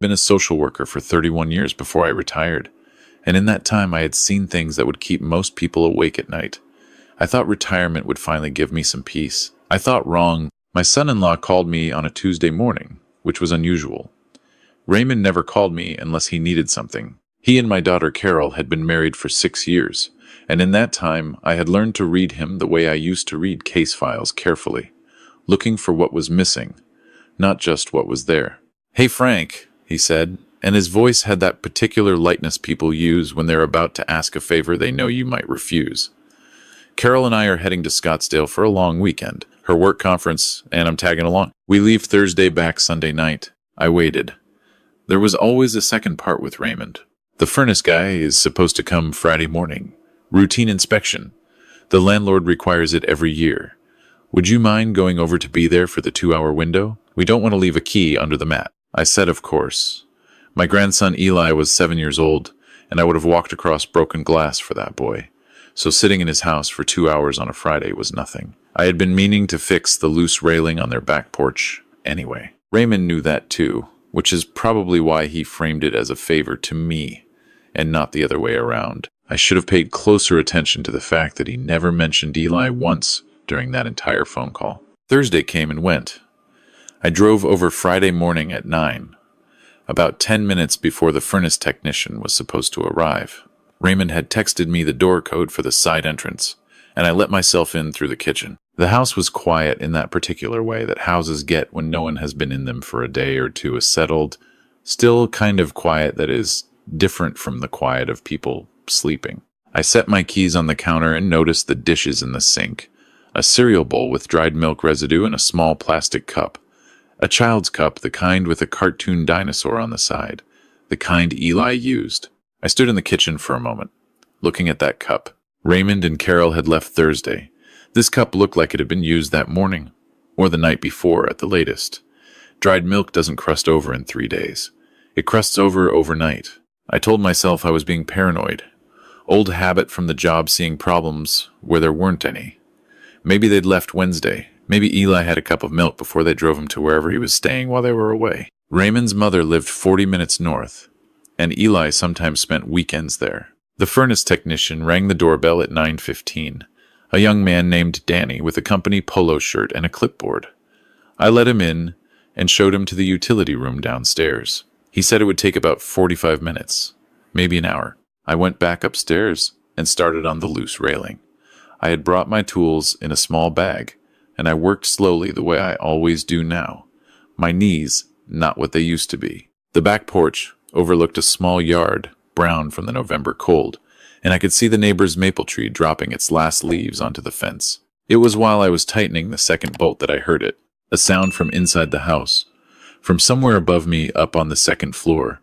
Been a social worker for 31 years before I retired, and in that time I had seen things that would keep most people awake at night. I thought retirement would finally give me some peace. I thought wrong. My son-in-law called me on a Tuesday morning, which was unusual. Raymond never called me unless he needed something. He and my daughter Carol had been married for 6 years, and in that time I had learned to read him the way I used to read case files carefully, looking for what was missing, not just what was there. "Hey Frank," he said, and his voice had that particular lightness people use when they're about to ask a favor they know you might refuse. "Carol and I are heading to Scottsdale for a long weekend, her work conference, and I'm tagging along. We leave Thursday, back Sunday night." I waited. There was always a second part with Raymond. "The furnace guy is supposed to come Friday morning. Routine inspection. The landlord requires it every year. Would you mind going over to be there for the 2-hour window? We don't want to leave a key under the mat." I said, of course. My grandson Eli was 7 years old, and I would have walked across broken glass for that boy. So sitting in his house for 2 hours on a Friday was nothing. I had been meaning to fix the loose railing on their back porch anyway. Raymond knew that too, which is probably why he framed it as a favor to me, and not the other way around. I should have paid closer attention to the fact that he never mentioned Eli once during that entire phone call. Thursday came and went. I drove over Friday morning at 9, about 10 minutes before the furnace technician was supposed to arrive. Raymond had texted me the door code for the side entrance, and I let myself in through the kitchen. The house was quiet in that particular way that houses get when no one has been in them for a day or two, a settled, still kind of quiet that is different from the quiet of people sleeping. I set my keys on the counter and noticed the dishes in the sink, a cereal bowl with dried milk residue and a small plastic cup. A child's cup, the kind with a cartoon dinosaur on the side, the kind Eli used. I stood in the kitchen for a moment, looking at that cup. Raymond and Carol had left Thursday. This cup looked like it had been used that morning, or the night before at the latest. Dried milk doesn't crust over in 3 days. It crusts over overnight. I told myself I was being paranoid. Old habit from the job, seeing problems where there weren't any. Maybe they'd left Wednesday. Maybe Eli had a cup of milk before they drove him to wherever he was staying while they were away. Raymond's mother lived 40 minutes north, and Eli sometimes spent weekends there. The furnace technician rang the doorbell at 9:15. A young man named Danny with a company polo shirt and a clipboard. I let him in and showed him to the utility room downstairs. He said it would take about 45 minutes, maybe an hour. I went back upstairs and started on the loose railing. I had brought my tools in a small bag, and I worked slowly the way I always do now. My knees, not what they used to be. The back porch overlooked a small yard, brown from the November cold, and I could see the neighbor's maple tree dropping its last leaves onto the fence. It was while I was tightening the second bolt that I heard it, a sound from inside the house, from somewhere above me up on the second floor,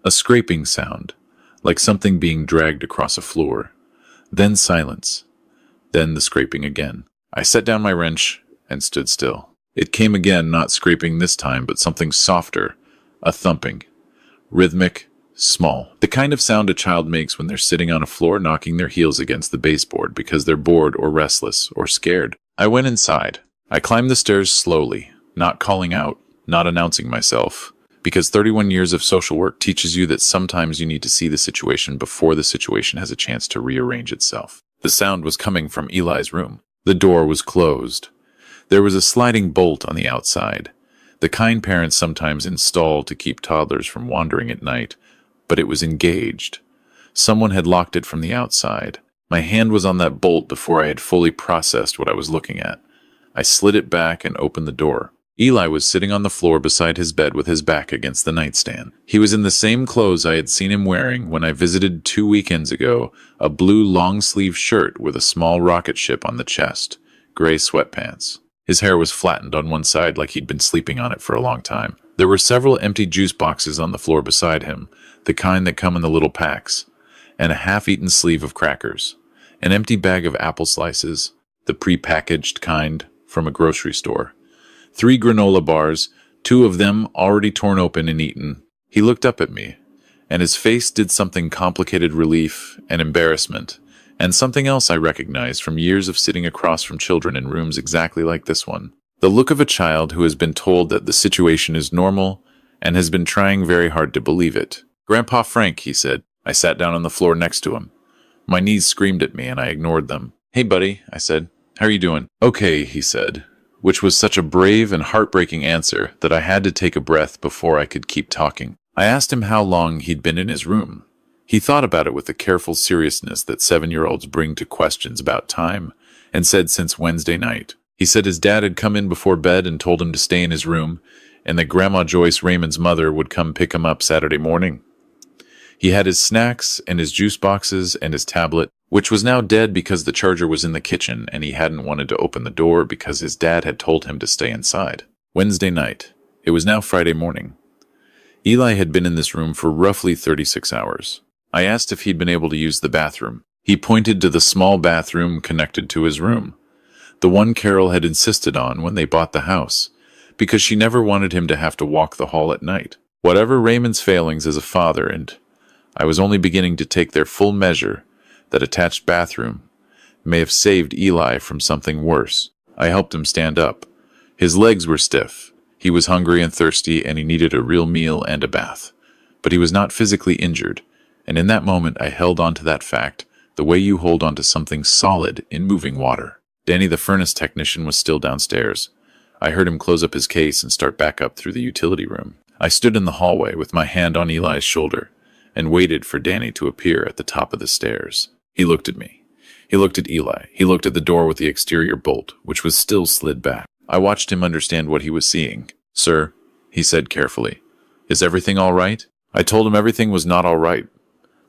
a scraping sound, like something being dragged across a floor. Then silence, then the scraping again. I set down my wrench and stood still. It came again, not scraping this time, but something softer, a thumping, rhythmic, small. The kind of sound a child makes when they're sitting on a floor knocking their heels against the baseboard because they're bored or restless or scared. I went inside. I climbed the stairs slowly, not calling out, not announcing myself, because 31 years of social work teaches you that sometimes you need to see the situation before the situation has a chance to rearrange itself. The sound was coming from Eli's room. The door was closed. There was a sliding bolt on the outside, the kind parents sometimes install to keep toddlers from wandering at night, but it was engaged. Someone had locked it from the outside. My hand was on that bolt before I had fully processed what I was looking at. I slid it back and opened the door. Eli was sitting on the floor beside his bed with his back against the nightstand. He was in the same clothes I had seen him wearing when I visited 2 weekends ago, a blue long-sleeve shirt with a small rocket ship on the chest, gray sweatpants. His hair was flattened on one side like he'd been sleeping on it for a long time. There were several empty juice boxes on the floor beside him, the kind that come in the little packs, and a half-eaten sleeve of crackers, an empty bag of apple slices, the pre-packaged kind from a grocery store. 3 granola bars, 2 of them already torn open and eaten. He looked up at me, and his face did something complicated: relief and embarrassment, and something else I recognized from years of sitting across from children in rooms exactly like this one. The look of a child who has been told that the situation is normal and has been trying very hard to believe it. "Grandpa Frank," he said. I sat down on the floor next to him. My knees screamed at me, and I ignored them. "Hey, buddy," I said. "How are you doing?" "Okay," he said, which was such a brave and heartbreaking answer that I had to take a breath before I could keep talking. I asked him how long he'd been in his room. He thought about it with the careful seriousness that 7-year-olds bring to questions about time, and said since Wednesday night. He said his dad had come in before bed and told him to stay in his room, and that Grandma Joyce, Raymond's mother, would come pick him up Saturday morning. He had his snacks and his juice boxes and his tablet, which was now dead because the charger was in the kitchen and he hadn't wanted to open the door because his dad had told him to stay inside. Wednesday night. It was now Friday morning. Eli had been in this room for roughly 36 hours. I asked if he'd been able to use the bathroom. He pointed to the small bathroom connected to his room, the one Carol had insisted on when they bought the house, because she never wanted him to have to walk the hall at night. Whatever Raymond's failings as a father, and I was only beginning to take their full measure, that attached bathroom may have saved Eli from something worse. I helped him stand up. His legs were stiff. He was hungry and thirsty, and he needed a real meal and a bath. But he was not physically injured, and in that moment I held on to that fact the way you hold on to something solid in moving water. Danny, the furnace technician, was still downstairs. I heard him close up his case and start back up through the utility room. I stood in the hallway with my hand on Eli's shoulder and waited for Danny to appear at the top of the stairs. He looked at me. He looked at Eli. He looked at the door with the exterior bolt, which was still slid back. I watched him understand what he was seeing. "Sir," he said carefully, "is everything all right?" I told him everything was not all right.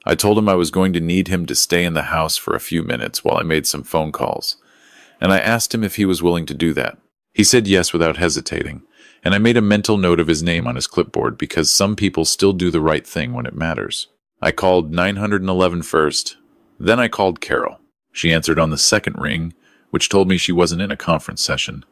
I told him I was going to need him to stay in the house for a few minutes while I made some phone calls, and I asked him if he was willing to do that. He said yes without hesitating, and I made a mental note of his name on his clipboard because some people still do the right thing when it matters. I called 911 first, then I called Carol. She answered on the second ring, which told me she wasn't in a conference session.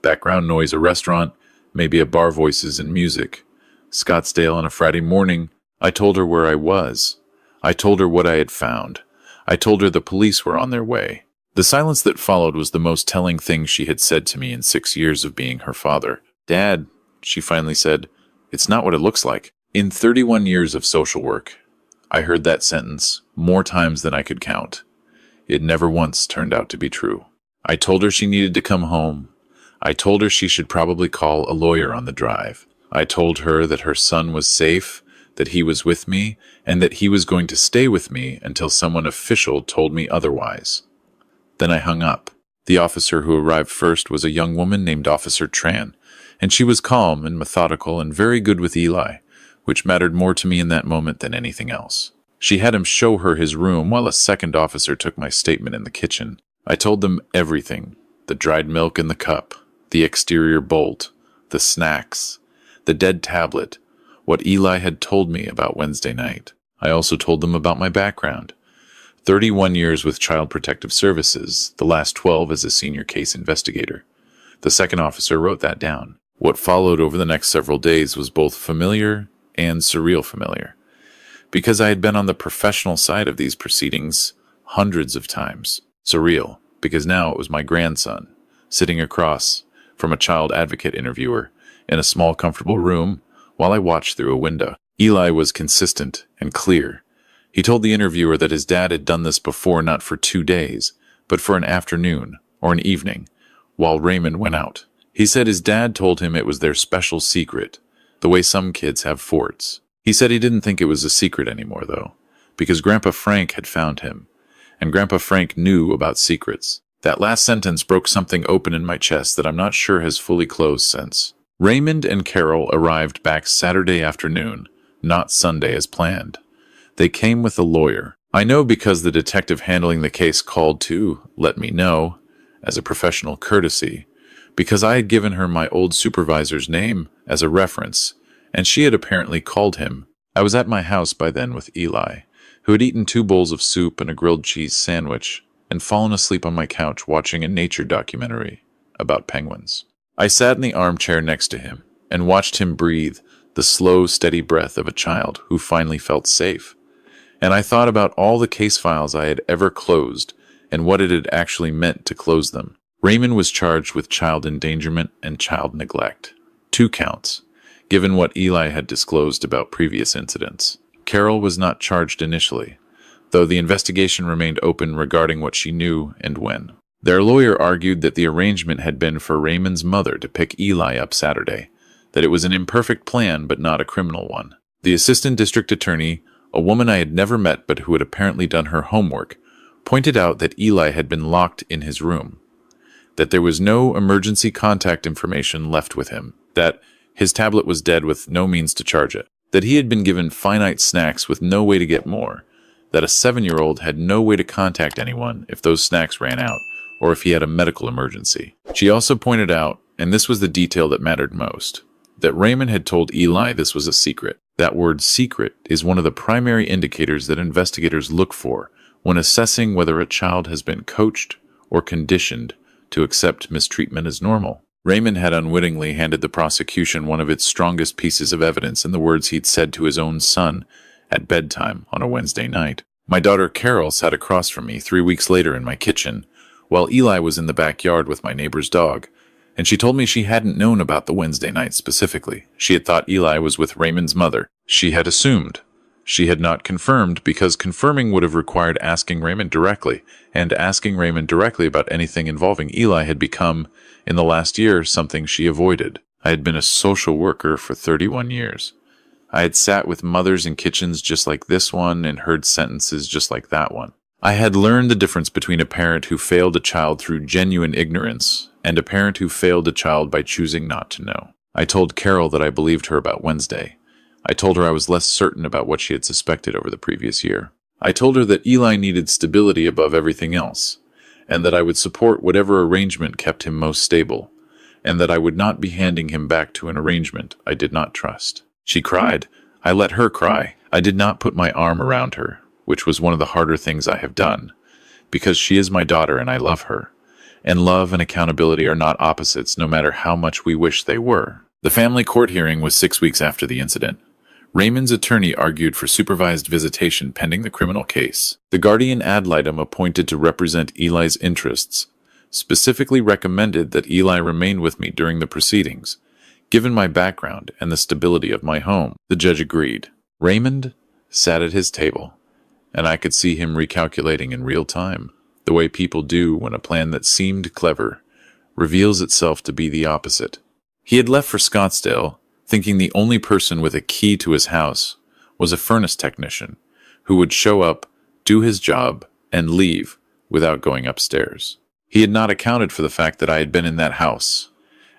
Background noise, a restaurant, maybe a bar, voices and music. Scottsdale on a Friday morning. I told her where I was. I told her what I had found. I told her the police were on their way. The silence that followed was the most telling thing she had said to me in 6 years of being her father. "Dad," she finally said, "it's not what it looks like." In 31 years of social work, I heard that sentence more times than I could count. It never once turned out to be true. I told her she needed to come home. I told her she should probably call a lawyer on the drive. I told her that her son was safe, that he was with me, and that he was going to stay with me until someone official told me otherwise. Then I hung up. The officer who arrived first was a young woman named Officer Tran, and she was calm and methodical and very good with Eli, which mattered more to me in that moment than anything else. She had him show her his room while a second officer took my statement in the kitchen. I told them everything: the dried milk in the cup, the exterior bolt, the snacks, the dead tablet, what Eli had told me about Wednesday night. I also told them about my background. 31 years with Child Protective Services, the last 12 as a senior case investigator. The second officer wrote that down. What followed over the next several days was both familiar and surreal familiar, because I had been on the professional side of these proceedings hundreds of times. Surreal, because now it was my grandson, sitting across from a child advocate interviewer in a small, comfortable room while I watched through a window. Eli was consistent and clear. He told the interviewer that his dad had done this before, not for 2 days, but for an afternoon or an evening, while Raymond went out. He said his dad told him it was their special secret, the way some kids have forts. He said he didn't think it was a secret anymore, though, because Grandpa Frank had found him, and Grandpa Frank knew about secrets. That last sentence broke something open in my chest that I'm not sure has fully closed since. Raymond and Carol arrived back Saturday afternoon, not Sunday as planned. They came with a lawyer. I know because the detective handling the case called to let me know, as a professional courtesy, because I had given her my old supervisor's name as a reference, and she had apparently called him. I was at my house by then with Eli, who had eaten 2 bowls of soup and a grilled cheese sandwich, and fallen asleep on my couch watching a nature documentary about penguins. I sat in the armchair next to him and watched him breathe the slow, steady breath of a child who finally felt safe. And I thought about all the case files I had ever closed and what it had actually meant to close them. Raymond was charged with child endangerment and child neglect. 2 counts. given what Eli had disclosed about previous incidents. Carol was not charged initially, though the investigation remained open regarding what she knew and when. Their lawyer argued that the arrangement had been for Raymond's mother to pick Eli up Saturday, that it was an imperfect plan but not a criminal one. The assistant district attorney, a woman I had never met but who had apparently done her homework, pointed out that Eli had been locked in his room, that there was no emergency contact information left with him, that his tablet was dead with no means to charge it, that he had been given finite snacks with no way to get more, that a 7-year-old had no way to contact anyone if those snacks ran out, or if he had a medical emergency. She also pointed out, and this was the detail that mattered most, that Raymond had told Eli this was a secret. That word secret is one of the primary indicators that investigators look for when assessing whether a child has been coached or conditioned to accept mistreatment as normal. Raymond had unwittingly handed the prosecution one of its strongest pieces of evidence in the words he'd said to his own son at bedtime on a Wednesday night. My daughter Carol sat across from me 3 weeks later in my kitchen, while Eli was in the backyard with my neighbor's dog, and she told me she hadn't known about the Wednesday night specifically. She had thought Eli was with Raymond's mother. She had assumed. She had not confirmed because confirming would have required asking Raymond directly, and asking Raymond directly about anything involving Eli had become, in the last year, something she avoided. I had been a social worker for 31 years. I had sat with mothers in kitchens just like this one and heard sentences just like that one. I had learned the difference between a parent who failed a child through genuine ignorance and a parent who failed a child by choosing not to know. I told Carol that I believed her about Wednesday. I told her I was less certain about what she had suspected over the previous year. I told her that Eli needed stability above everything else, and that I would support whatever arrangement kept him most stable, and that I would not be handing him back to an arrangement I did not trust. She cried. I let her cry. I did not put my arm around her, which was one of the harder things I have done, because she is my daughter and I love her. And love and accountability are not opposites, no matter how much we wish they were. The family court hearing was 6 weeks after the incident. Raymond's attorney argued for supervised visitation pending the criminal case. The guardian ad litem appointed to represent Eli's interests specifically recommended that Eli remain with me during the proceedings, given my background and the stability of my home. The judge agreed. Raymond sat at his table, and I could see him recalculating in real time, the way people do when a plan that seemed clever reveals itself to be the opposite. He had left for Scottsdale, thinking the only person with a key to his house was a furnace technician who would show up, do his job, and leave without going upstairs. He had not accounted for the fact that I had been in that house,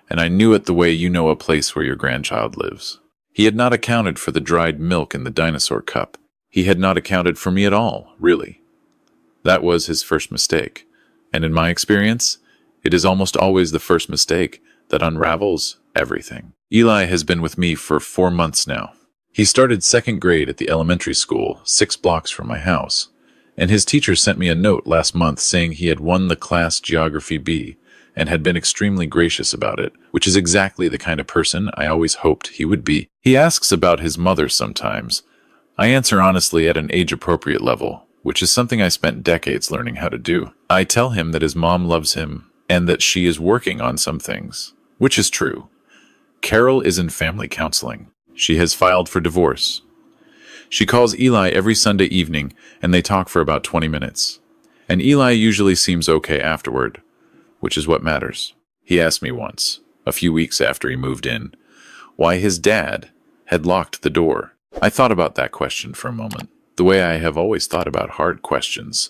and I knew it the way you know a place where your grandchild lives. He had not accounted for the dried milk in the dinosaur cup. He had not accounted for me at all, really. That was his first mistake, and in my experience, it is almost always the first mistake that unravels everything. Eli has been with me for 4 months now. He started 2nd grade at the elementary school 6 blocks from my house, and his teacher sent me a note last month saying he had won the class Geography B and had been extremely gracious about it, which is exactly the kind of person I always hoped he would be. He asks about his mother sometimes. I answer honestly at an age-appropriate level, which is something I spent decades learning how to do. I tell him that his mom loves him and that she is working on some things, which is true. Carol is in family counseling. She has filed for divorce. She calls Eli every Sunday evening, and they talk for about 20 minutes. And Eli usually seems okay afterward, which is what matters. He asked me once, a few weeks after he moved in, why his dad had locked the door. I thought about that question for a moment, the way I have always thought about hard questions,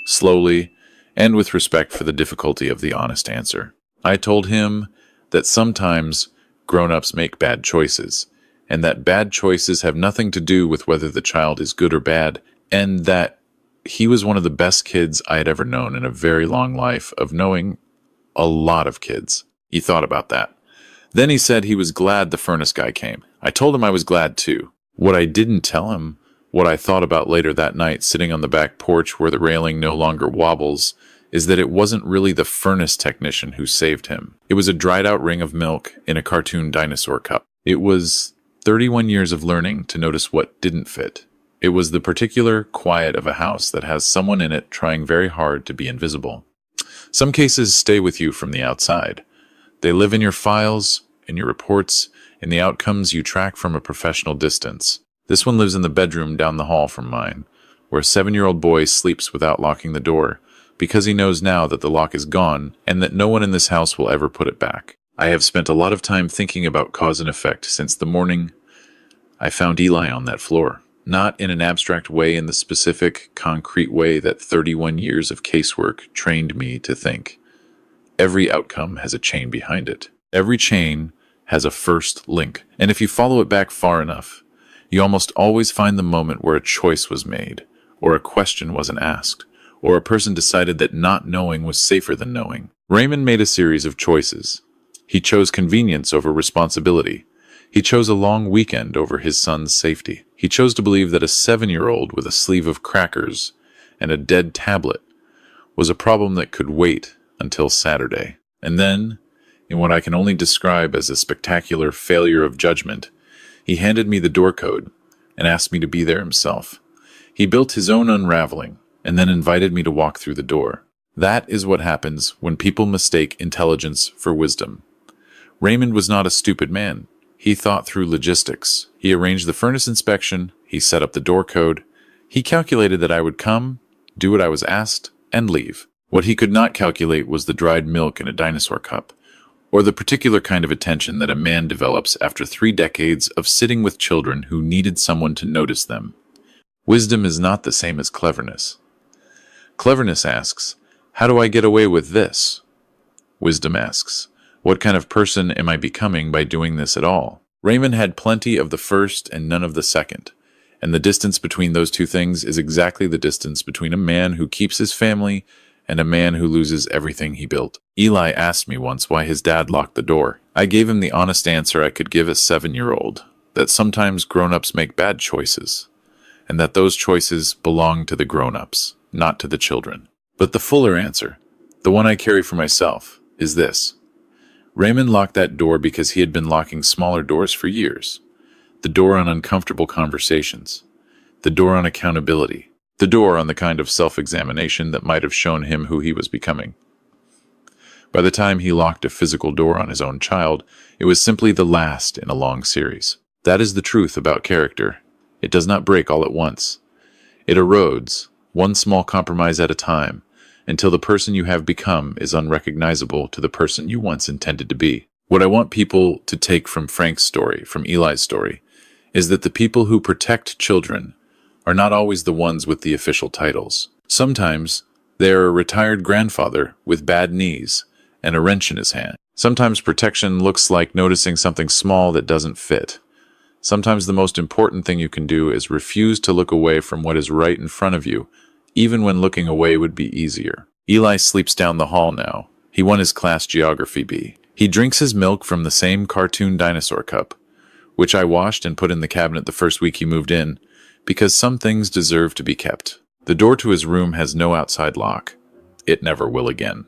slowly and with respect for the difficulty of the honest answer. I told him that sometimes grown-ups make bad choices, and that bad choices have nothing to do with whether the child is good or bad, and that he was one of the best kids I had ever known in a very long life of knowing a lot of kids. He thought about that. Then he said he was glad the furnace guy came. I told him I was glad too. What I didn't tell him, what I thought about later that night sitting on the back porch where the railing no longer wobbles, is that it wasn't really the furnace technician who saved him. It was a dried-out ring of milk in a cartoon dinosaur cup. It was 31 years of learning to notice what didn't fit. It was the particular quiet of a house that has someone in it trying very hard to be invisible. Some cases stay with you from the outside. They live in your files, in your reports, in the outcomes you track from a professional distance. This one lives in the bedroom down the hall from mine, where a 7-year-old boy sleeps without locking the door, because he knows now that the lock is gone and that no one in this house will ever put it back. I have spent a lot of time thinking about cause and effect since the morning I found Eli on that floor. Not in an abstract way, in the specific, concrete way that 31 years of casework trained me to think. Every outcome has a chain behind it. Every chain has a first link, and if you follow it back far enough, you almost always find the moment where a choice was made, or a question wasn't asked, or a person decided that not knowing was safer than knowing. Raymond made a series of choices. He chose convenience over responsibility. He chose a long weekend over his son's safety. He chose to believe that a 7-year-old with a sleeve of crackers and a dead tablet was a problem that could wait until Saturday. And then, in what I can only describe as a spectacular failure of judgment, he handed me the door code and asked me to be there himself. He built his own unraveling and then invited me to walk through the door. That is what happens when people mistake intelligence for wisdom. Raymond was not a stupid man. He thought through logistics. He arranged the furnace inspection. He set up the door code. He calculated that I would come, do what I was asked, and leave. What he could not calculate was the dried milk in a dinosaur cup, or the particular kind of attention that a man develops after 3 decades of sitting with children who needed someone to notice them. Wisdom is not the same as cleverness. Cleverness asks, how do I get away with this? Wisdom asks, what kind of person am I becoming by doing this at all? Raymond had plenty of the first and none of the second, and the distance between those two things is exactly the distance between a man who keeps his family and a man who loses everything he built. Eli asked me once why his dad locked the door. I gave him the honest answer I could give a 7-year-old, that sometimes grown-ups make bad choices, and that those choices belong to the grown-ups, not to the children. But the fuller answer, the one I carry for myself, is this. Raymond locked that door because he had been locking smaller doors for years. The door on uncomfortable conversations. The door on accountability. The door on the kind of self-examination that might have shown him who he was becoming. By the time he locked a physical door on his own child, it was simply the last in a long series. That is the truth about character. It does not break all at once. It erodes, one small compromise at a time, until the person you have become is unrecognizable to the person you once intended to be. What I want people to take from Frank's story, from Eli's story, is that the people who protect children are not always the ones with the official titles. Sometimes they are a retired grandfather with bad knees and a wrench in his hand. Sometimes protection looks like noticing something small that doesn't fit. Sometimes the most important thing you can do is refuse to look away from what is right in front of you, even when looking away would be easier. Eli sleeps down the hall now. He won his class geography B. He drinks his milk from the same cartoon dinosaur cup, which I washed and put in the cabinet the first week he moved in, because some things deserve to be kept. The door to his room has no outside lock. It never will again.